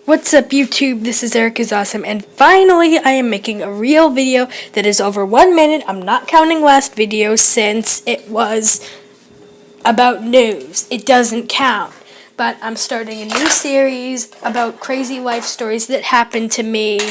What's up YouTube, this is Eric is Awesome, and finally I am making a real video that is over 1 minute. I'm not counting last video since it was about news. It doesn't count. But I'm starting a new series about crazy life stories that happened to me.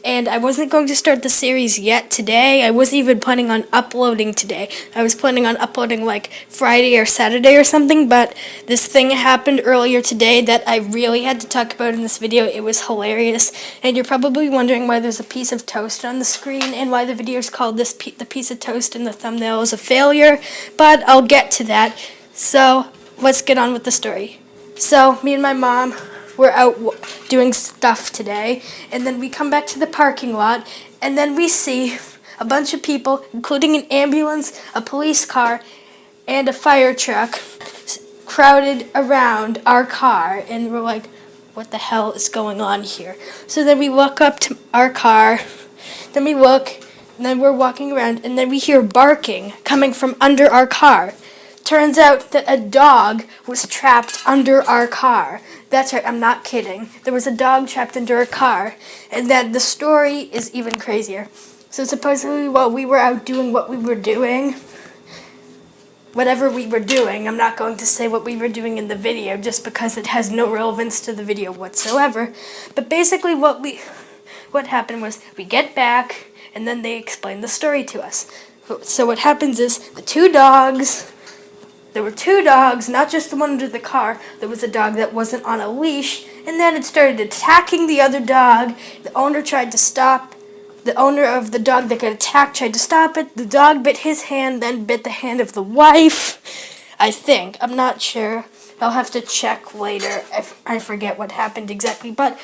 And I wasn't going to start the series yet today. I wasn't even planning on uploading today. I was planning on uploading like Friday or Saturday or something, but this thing happened earlier today that I really had to talk about in this video. It was hilarious. And you're probably wondering why there's a piece of toast on the screen and why the video is called the piece of toast in the thumbnail is a failure. But I'll get to that. So let's get on with the story. So me and my mom were out doing stuff today, and then we come back to the parking lot, and then we see a bunch of people, including an ambulance, a police car, and a fire truck crowded around our car, and we're like, what the hell is going on here? So then we walk up to our car, then we look, and then we're walking around, and then we hear barking coming from under our car. Turns out that a dog was trapped under our car. That's right, I'm not kidding. There was a dog trapped under a car. And then the story is even crazier. So supposedly while we were out doing what we were doing, whatever we were doing, I'm not going to say what we were doing in the video just because it has no relevance to the video whatsoever. But basically what happened was we get back and then they explain the story to us. So what happens is there were two dogs, not just the one under the car. There was a dog that wasn't on a leash, and then it started attacking the other dog. The owner tried to stop. The owner of the dog that got attacked tried to stop it. The dog bit his hand, then bit the hand of the wife. I think. I'm not sure. I'll have to check later if I forget what happened exactly. But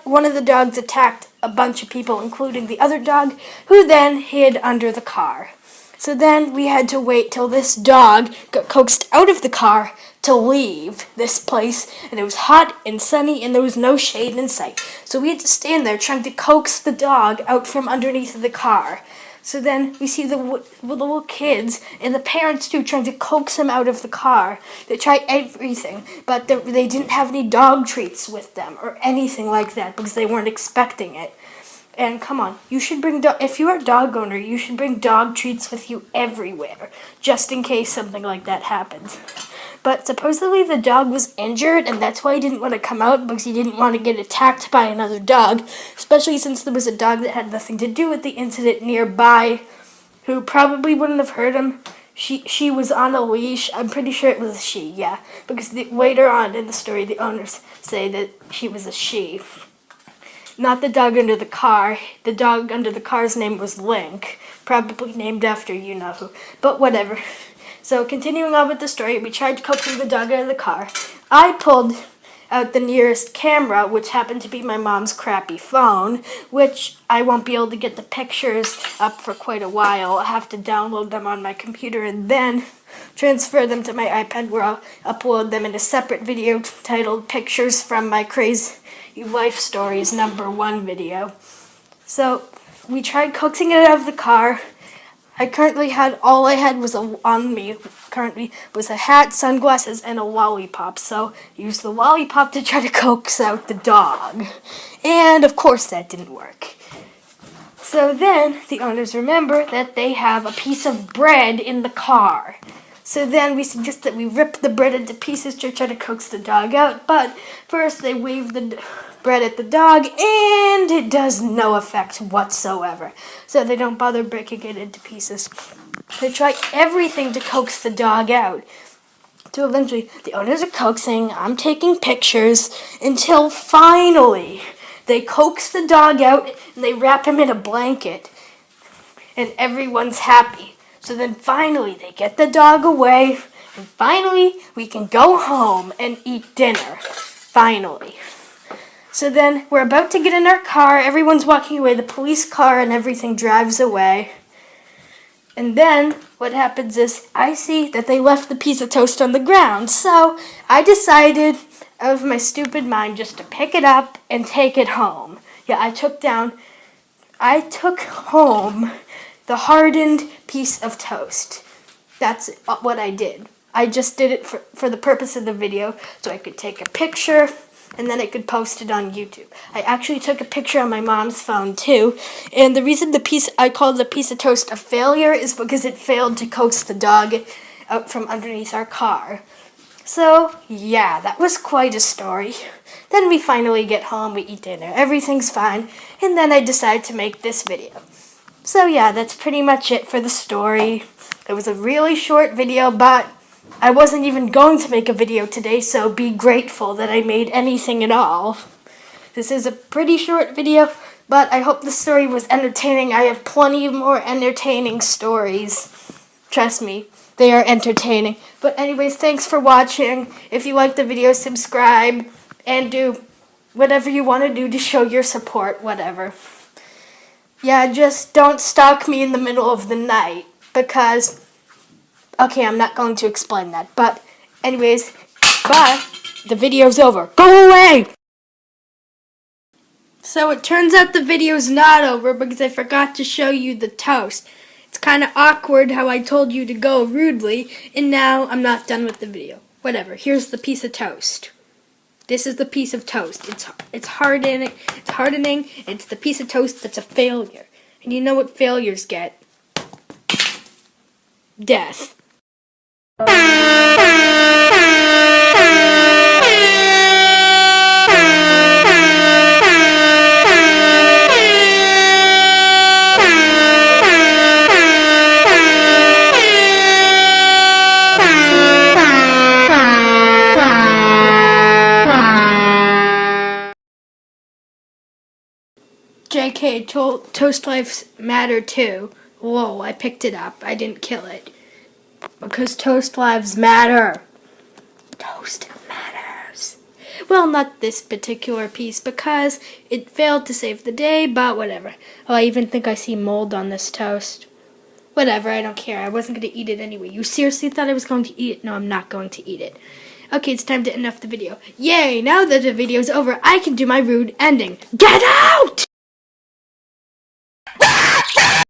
one of the dogs attacked a bunch of people, including the other dog, who then hid under the car. So then we had to wait till this dog got coaxed out of the car to leave this place. And it was hot and sunny and there was no shade in sight. So we had to stand there trying to coax the dog out from underneath the car. So then we see the little kids and the parents too trying to coax him out of the car. They tried everything, but they didn't have any dog treats with them or anything like that because they weren't expecting it. And come on, you should bring if you're a dog owner, you should bring dog treats with you everywhere, just in case something like that happens. But supposedly the dog was injured, and that's why he didn't want to come out, because he didn't want to get attacked by another dog, especially since there was a dog that had nothing to do with the incident nearby, who probably wouldn't have hurt him. She was on a leash. I'm pretty sure it was a she, yeah, because later on in the story, the owners say that she was a she. Not the dog under the car. The dog under the car's name was Link, probably named after you-know-who, but whatever. So continuing on with the story, we tried coaxing the dog out of the car. I pulled out the nearest camera, which happened to be my mom's crappy phone, which I won't be able to get the pictures up for quite a while. I'll have to download them on my computer and then transfer them to my iPad, where I'll upload them in a separate video titled Pictures from My Crazy Life Stories #1 video. So we tried coaxing it out of the car. All I had was on me currently was a hat, sunglasses, and a lollipop. So I used the lollipop to try to coax out the dog. And of course that didn't work. So then the owners remember that they have a piece of bread in the car. So then we suggest that we rip the bread into pieces to try to coax the dog out. But first they wave the bread at the dog, and it does no effect whatsoever. So they don't bother breaking it into pieces. They try everything to coax the dog out. So eventually, the owners are coaxing, I'm taking pictures, until finally they coax the dog out and they wrap him in a blanket. And everyone's happy. So then finally they get the dog away, and finally we can go home and eat dinner. Finally. So then we're about to get in our car, everyone's walking away, the police car and everything drives away. And then what happens is I see that they left the piece of toast on the ground. So I decided out of my stupid mind just to pick it up and take it home. Yeah, I took home the hardened piece of toast. That's what I did. I just did it for the purpose of the video, so I could take a picture and then I could post it on YouTube. I actually took a picture on my mom's phone too, and the reason I called the piece of toast a failure is because it failed to coax the dog out from underneath our car. So, yeah, that was quite a story. Then we finally get home, we eat dinner, everything's fine, and then I decide to make this video. So yeah, that's pretty much it for the story. It was a really short video, but I wasn't even going to make a video today, so be grateful that I made anything at all. This is a pretty short video, but I hope the story was entertaining. I have plenty of more entertaining stories. Trust me, they are entertaining. But anyways, thanks for watching. If you like the video, subscribe and do whatever you want to do to show your support, whatever. Yeah, just don't stalk me in the middle of the night because, okay, I'm not going to explain that. But anyways, bye. The video's over. Go away! So it turns out the video's not over because I forgot to show you the toast. It's kind of awkward how I told you to go rudely, and now I'm not done with the video. Whatever, here's the piece of toast. This is the piece of toast. It's hardening. It's the piece of toast that's a failure. And you know what failures get? Death. JK, toast lives matter too. Whoa, I picked it up. I didn't kill it. Because toast lives matter. Toast matters. Well, not this particular piece because it failed to save the day, but whatever. Oh, I even think I see mold on this toast. Whatever, I don't care. I wasn't going to eat it anyway. You seriously thought I was going to eat it? No, I'm not going to eat it. Okay, it's time to end off the video. Yay, now that the video's over, I can do my rude ending. Get out!